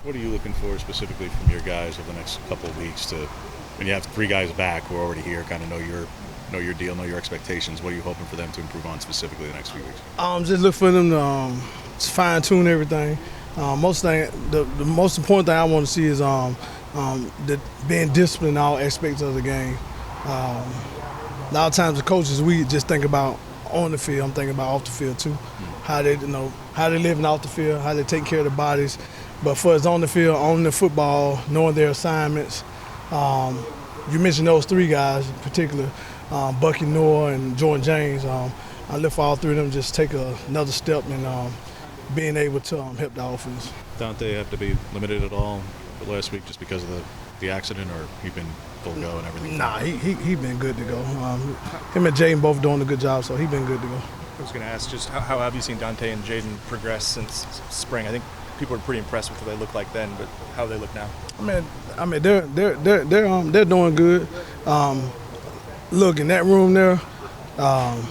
What are you looking for specifically from your guys over the next couple of weeks to, when you have 3 guys back who are already here, kind of know your deal, know your expectations? What are you hoping for them to improve on specifically the next few weeks? Just look for them to fine tune everything. The most important thing I want to see is being disciplined in all aspects of the game. A lot of times the coaches, we just think about on the field. I'm thinking about off the field too. How they living off the field, how they take care of their bodies. But for us on the field, on the football, knowing their assignments. You mentioned those 3 guys in particular, Bucky, Noah, and Jordan James. I look for all 3 of them just take another step in being able to help the offense. Dante have to be limited at all for last week just because of the accident, or he been full go and everything? Nah, he been good to go. Him and Jaden both doing a good job, so he been good to go. I was going to ask, just how have you seen Dante and Jaden progress since spring? I think people were pretty impressed with what they looked like then, but how do they look now? I mean, they're doing good. Look, in that room there, I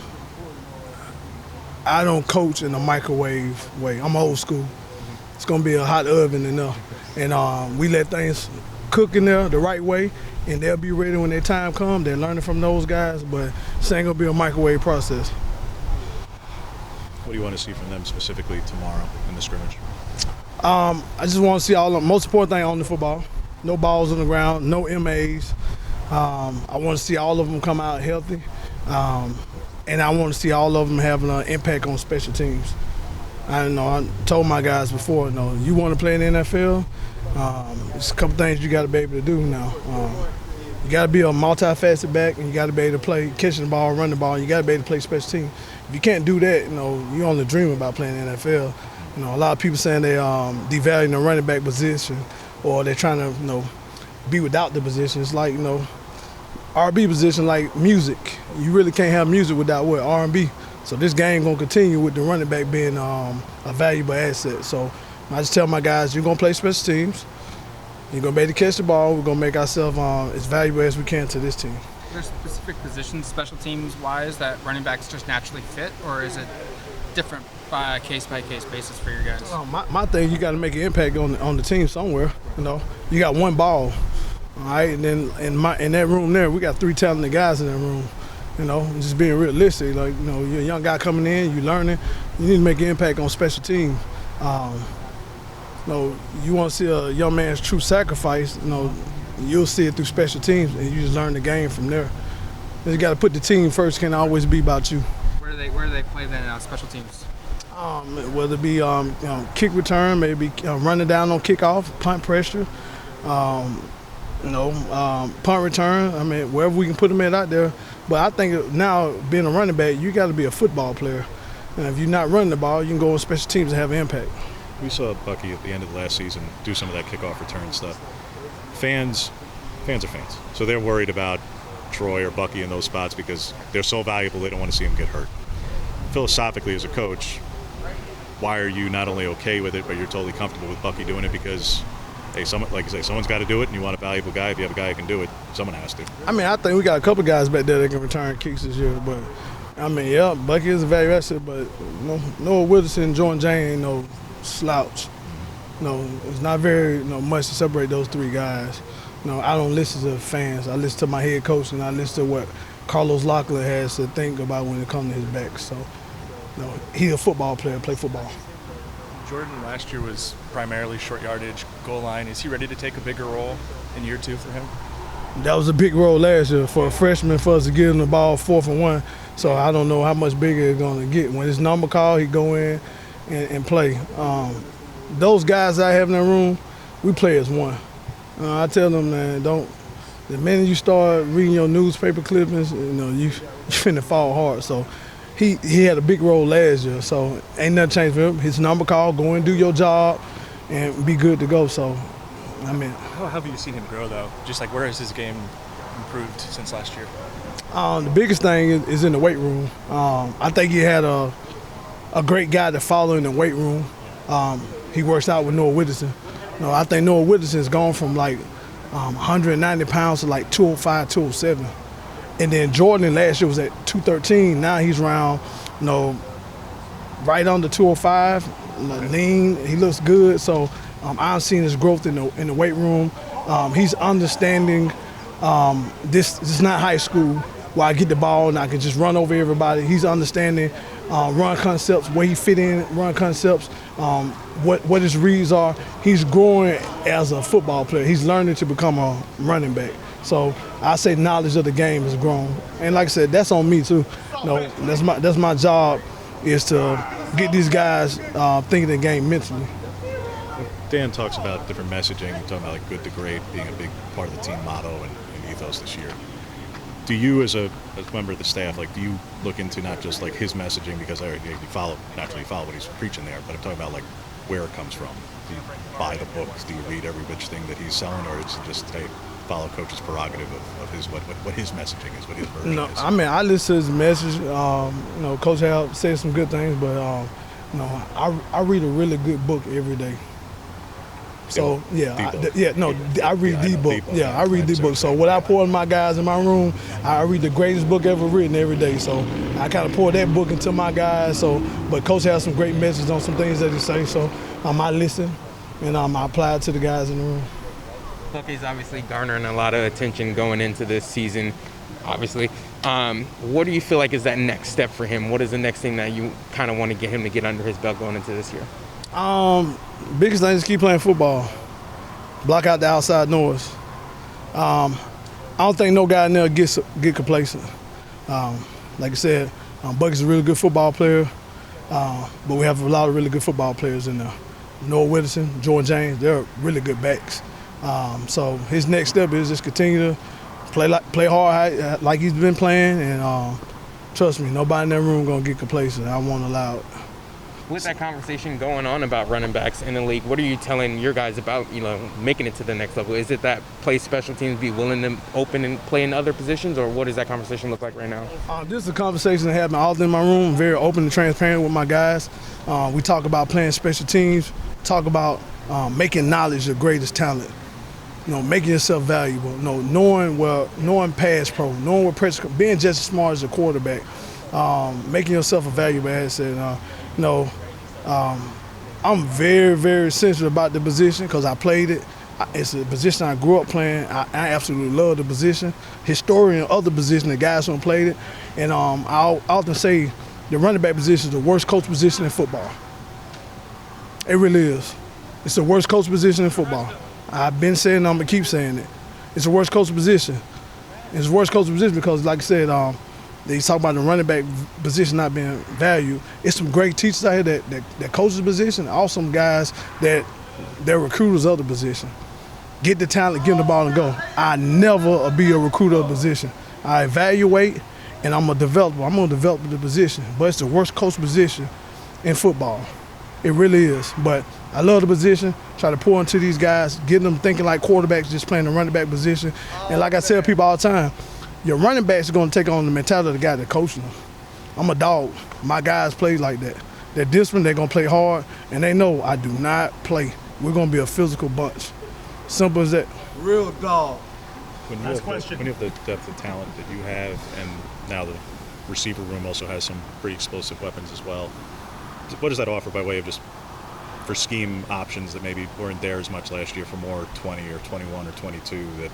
don't coach in a microwave way. I'm old school. It's gonna be a hot oven in there, and we let things cook in there the right way, and they'll be ready when their time comes. They're learning from those guys, but this ain't gonna be a microwave process. What do you want to see from them specifically tomorrow in the scrimmage? I just want to see all the most important thing on the football. No balls on the ground, no MAs. I want to see all of them come out healthy, and I want to see all of them having an impact on special teams. I told my guys before, you want to play in the NFL, there's a couple things you got to be able to do now. You got to be a multifaceted back, and you got to be able to play catching the ball, running the ball. And you got to be able to play special teams. If you can't do that, you only dream about playing in the NFL. A lot of people saying they devaluing the running back position, or they're trying to be without the position. It's like R&B position, like music. You really can't have music without what R&B. So this game gonna continue with the running back being a valuable asset. So I just tell my guys, you're gonna play special teams. You're gonna be able to catch the ball. We're gonna make ourselves as valuable as we can to this team. Are there specific positions, special teams wise, that running backs just naturally fit, or is it different by case basis for your guys? My thing, you got to make an impact on the team somewhere. You got one ball, all right. And then in that room there, we got 3 talented guys in that room. Just being realistic. You're a young guy coming in, you learning. You need to make an impact on special teams. You want to see a young man's true sacrifice. You'll see it through special teams, and you just learn the game from there. You got to put the team first. Can't always be about you. Where do they play then special teams? Whether it be kick return, maybe running down on kickoff, punt pressure, punt return. Wherever we can put them out there. But I think now, being a running back, you got to be a football player. And if you're not running the ball, you can go on special teams and have an impact. We saw Bucky at the end of the last season do some of that kickoff return stuff. Fans are fans, so they're worried about Troy or Bucky in those spots because they're so valuable. They don't want to see him get hurt. Philosophically, as a coach, why are you not only okay with it, but you're totally comfortable with Bucky doing it? Because, hey, like you say, someone's got to do it, and you want a valuable guy. If you have a guy who can do it, someone has to. I think we got a couple guys back there that can return kicks this year. But Bucky is a value asset. But Noah Wilson and Jordan James ain't no slouch. It's not very much to separate those 3 guys. I don't listen to fans. I listen to my head coach, and I listen to what Carlos Locklyn has to think about when it comes to his back. So, he's a football player, play football. Jordan last year was primarily short yardage, goal line. Is he ready to take a bigger role in year 2 for him? That was a big role last year for a freshman, for us to give him the ball 4th and 1. So I don't know how much bigger it's going to get. When his number called, he go in and play. Those guys I have in the room, we play as one. I tell them, man, the minute you start reading your newspaper clippings, you finna fall hard. So he had a big role last year, so ain't nothing changed for him. His number call, go and do your job and be good to go. So, How have you seen him grow, though? Just where has his game improved since last year? The biggest thing is in the weight room. I think he had a great guy to follow in the weight room. He works out with Noah Whittaker. I think Noah Whittaker's gone from 190 pounds to 205, 207. And then Jordan last year was at 213. Now he's around, right under 205, lean. He looks good. So I'm seeing his growth in the weight room. He's understanding this is not high school where I get the ball and I can just run over everybody. He's understanding run concepts, where he fit in run concepts, what his reads are. He's growing as a football player. He's learning to become a running back. So I say knowledge of the game has grown. And like I said, that's on me too. That's my job, is to get these guys thinking the game mentally. Dan talks about different messaging, talking about like good to great being a big part of the team motto and ethos this year. Do you, as a member of the staff, like, do you look into not just like his messaging, because you follow what he's preaching there, but I'm talking about like where it comes from? Do you buy the books? Do you read every which thing that he's selling, or is it just follow Coach's prerogative of his what his messaging is, what his version is? I mean, I listen to his message. Coach Hal says some good things, but I read a really good book every day. So I read the book. I read the book. So what I pour in my guys in my room, I read the greatest book ever written every day. So I kind of pour that book into my guys. But Coach has some great messages on some things that he say. So I listen and I apply it to the guys in the room. Bucky's obviously garnering a lot of attention going into this season, obviously. What do you feel like is that next step for him? What is the next thing that you kind of want to get him to get under his belt going into this year? Biggest thing is keep playing football. Block out the outside noise. I don't think no guy in there get complacent. Like I said, Bucky's a really good football player, but we have a lot of really good football players in there. Noah Whitterson, Jordan James, they're really good backs. So his next step is just continue to play hard like he's been playing, and trust me, nobody in that room gonna get complacent. I won't allow it. With that conversation going on about running backs in the league, what are you telling your guys about, making it to the next level? Is it that play special teams, be willing to open and play in other positions, or what does that conversation look like right now? This is a conversation that happened all in my room, very open and transparent with my guys. We talk about playing special teams, talk about making knowledge your greatest talent. Making yourself valuable. Knowing pass pro, knowing what pressure, being just as smart as a quarterback, making yourself a valuable asset. I'm very, very sensitive about the position because I played it. It's a position I grew up playing. I absolutely love the position. Historian of the position, the guys who played it. And I often say the running back position is the worst coach position in football. It really is. It's the worst coach position in football. I've been saying it, I'm going to keep saying it. It's the worst coach position. It's the worst coach position because, like I said, they talk about the running back position not being valued. It's some great teachers out here that coach the position, also some guys that they're recruiters of the position. Get the talent, give them the ball and go. I never be a recruiter of the position. I evaluate and I'm a developer. I'm going to develop the position, but it's the worst coach position in football. It really is. But I love the position, try to pour into these guys, get them thinking like quarterbacks, just playing the running back position. And like I tell people all the time, your running backs are going to take on the mentality of the guy that coaching them. I'm a dog. My guys play like that. They're disciplined, they're going to play hard, and they know I do not play. We're going to be a physical bunch. Simple as that. Real dog. When you have the depth of talent that you have, and now the receiver room also has some pretty explosive weapons as well, what does that offer by way of just for scheme options that maybe weren't there as much last year for more 20 or 21 or 22 that,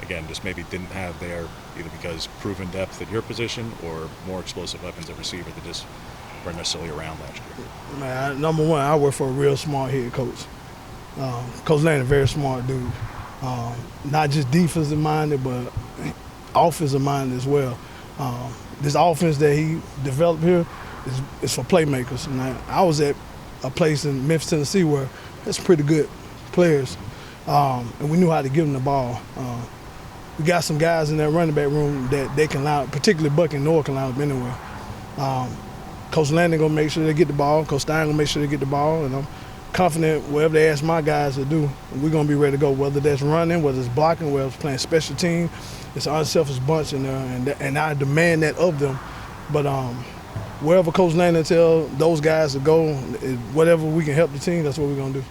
again, just maybe didn't have there either because proven depth at your position or more explosive weapons at receiver that just weren't necessarily around last year? Man, number one, I work for a real smart head coach. Coach Lane, a very smart dude. Not just defensive minded, but offensive minded as well. This offense that he developed here is for playmakers. And I was at a place in Memphis, Tennessee where there's pretty good players, and we knew how to give them the ball. We got some guys in that running back room that they can line up, particularly Buck and Noah can line up anywhere. Coach Landon gonna make sure they get the ball. Coach Stein gonna make sure they get the ball, and I'm confident whatever they ask my guys to do, we're gonna be ready to go. Whether that's running, whether it's blocking, whether it's playing special team, it's an unselfish bunch in there, and I demand that of them. But wherever Coach Landon tell those guys to go, whatever we can help the team, that's what we're gonna do.